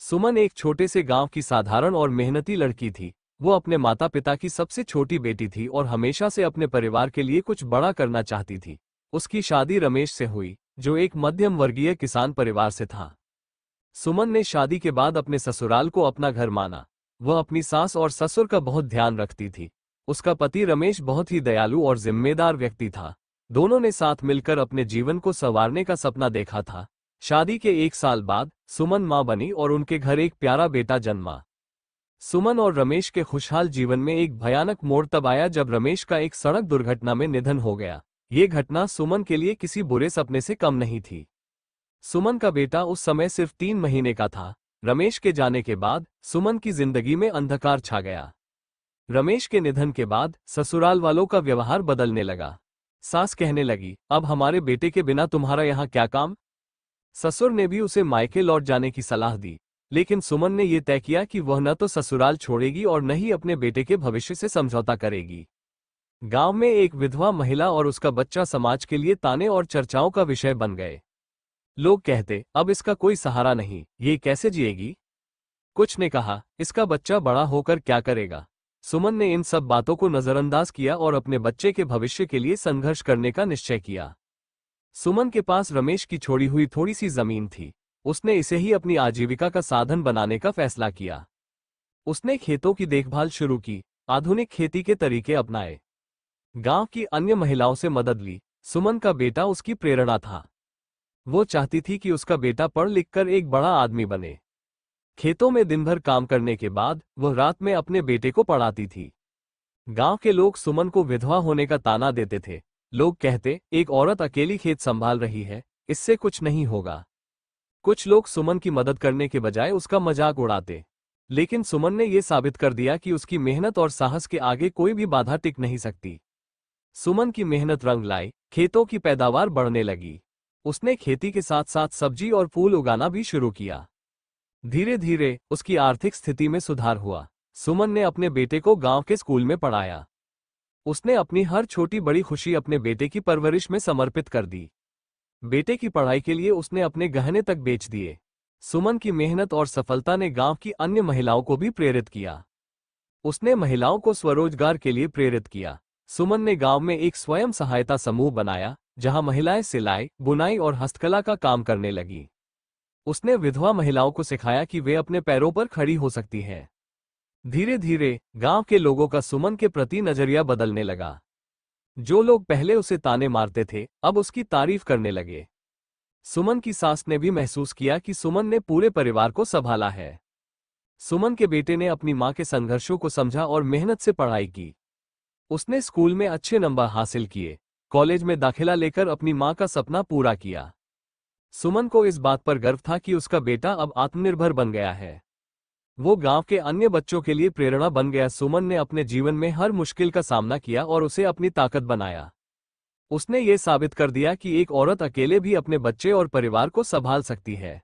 सुमन एक छोटे से गांव की साधारण और मेहनती लड़की थी। वो अपने माता पिता की सबसे छोटी बेटी थी और हमेशा से अपने परिवार के लिए कुछ बड़ा करना चाहती थी। उसकी शादी रमेश से हुई, जो एक मध्यम वर्गीय किसान परिवार से था। सुमन ने शादी के बाद अपने ससुराल को अपना घर माना। वह अपनी सास और ससुर का बहुत ध्यान रखती थी। उसका पति रमेश बहुत ही दयालु और जिम्मेदार व्यक्ति था। दोनों ने साथ मिलकर अपने जीवन को संवारने का सपना देखा था। शादी के 1 साल बाद सुमन मां बनी और उनके घर एक प्यारा बेटा जन्मा। सुमन और रमेश के खुशहाल जीवन में एक भयानक मोड़ तब आया जब रमेश का एक सड़क दुर्घटना में निधन हो गया। ये घटना सुमन के लिए किसी बुरे सपने से कम नहीं थी। सुमन का बेटा उस समय सिर्फ 3 महीने का था। रमेश के जाने के बाद सुमन की जिंदगी में अंधकार छा गया। रमेश के निधन के बाद ससुराल वालों का व्यवहार बदलने लगा। सास कहने लगी, अब हमारे बेटे के बिना तुम्हारा यहाँ क्या काम। ससुर ने भी उसे मायके लौट जाने की सलाह दी, लेकिन सुमन ने यह तय किया कि वह न तो ससुराल छोड़ेगी और न ही अपने बेटे के भविष्य से समझौता करेगी। गांव में एक विधवा महिला और उसका बच्चा समाज के लिए ताने और चर्चाओं का विषय बन गए। लोग कहते, अब इसका कोई सहारा नहीं, ये कैसे जिएगी। कुछ ने कहा, इसका बच्चा बड़ा होकर क्या करेगा। सुमन ने इन सब बातों को नजरअंदाज किया और अपने बच्चे के भविष्य के लिए संघर्ष करने का निश्चय किया। सुमन के पास रमेश की छोड़ी हुई थोड़ी सी जमीन थी। उसने इसे ही अपनी आजीविका का साधन बनाने का फैसला किया। उसने खेतों की देखभाल शुरू की, आधुनिक खेती के तरीके अपनाए, गांव की अन्य महिलाओं से मदद ली। सुमन का बेटा उसकी प्रेरणा था। वो चाहती थी कि उसका बेटा पढ़ लिख कर एक बड़ा आदमी बने। खेतों में दिन भर काम करने के बाद वह रात में अपने बेटे को पढ़ाती थी। गांव के लोग सुमन को विधवा होने का ताना देते थे। लोग कहते, एक औरत अकेली खेत संभाल रही है, इससे कुछ नहीं होगा। कुछ लोग सुमन की मदद करने के बजाय उसका मजाक उड़ाते, लेकिन सुमन ने यह साबित कर दिया कि उसकी मेहनत और साहस के आगे कोई भी बाधा टिक नहीं सकती। सुमन की मेहनत रंग लाई, खेतों की पैदावार बढ़ने लगी। उसने खेती के साथ साथ सब्जी और फूल उगाना भी शुरू किया। धीरे धीरे उसकी आर्थिक स्थिति में सुधार हुआ। सुमन ने अपने बेटे को गांव के स्कूल में पढ़ाया। उसने अपनी हर छोटी बड़ी खुशी अपने बेटे की परवरिश में समर्पित कर दी। बेटे की पढ़ाई के लिए उसने अपने गहने तक बेच दिए। सुमन की मेहनत और सफलता ने गांव की अन्य महिलाओं को भी प्रेरित किया। उसने महिलाओं को स्वरोजगार के लिए प्रेरित किया। सुमन ने गांव में एक स्वयं सहायता समूह बनाया, जहां महिलाएं सिलाई, बुनाई और हस्तकला का काम करने लगी। उसने विधवा महिलाओं को सिखाया कि वे अपने पैरों पर खड़ी हो सकती हैं। धीरे धीरे गांव के लोगों का सुमन के प्रति नजरिया बदलने लगा। जो लोग पहले उसे ताने मारते थे, अब उसकी तारीफ करने लगे। सुमन की सास ने भी महसूस किया कि सुमन ने पूरे परिवार को संभाला है। सुमन के बेटे ने अपनी मां के संघर्षों को समझा और मेहनत से पढ़ाई की। उसने स्कूल में अच्छे नंबर हासिल किए, कॉलेज में दाखिला लेकर अपनी मां का सपना पूरा किया। सुमन को इस बात पर गर्व था कि उसका बेटा अब आत्मनिर्भर बन गया है। वो गांव के अन्य बच्चों के लिए प्रेरणा बन गया। सुमन ने अपने जीवन में हर मुश्किल का सामना किया और उसे अपनी ताकत बनाया। उसने ये साबित कर दिया कि एक औरत अकेले भी अपने बच्चे और परिवार को संभाल सकती है।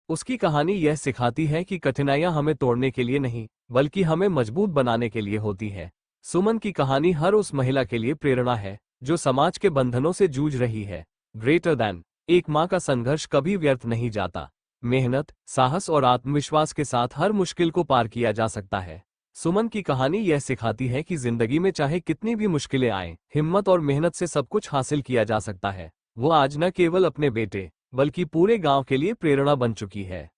उसकी कहानी यह सिखाती है कि कठिनाइयां हमें तोड़ने के लिए नहीं, बल्कि हमें मजबूत बनाने के लिए होती है। सुमन की कहानी हर उस महिला के लिए प्रेरणा है जो समाज के बंधनों से जूझ रही है। ग्रेटर दैन एक मां का संघर्ष कभी व्यर्थ नहीं जाता। मेहनत, साहस और आत्मविश्वास के साथ हर मुश्किल को पार किया जा सकता है। सुमन की कहानी यह सिखाती है कि जिंदगी में चाहे कितनी भी मुश्किलें आएं, हिम्मत और मेहनत से सब कुछ हासिल किया जा सकता है। वो आज न केवल अपने बेटे, बल्कि पूरे गांव के लिए प्रेरणा बन चुकी है।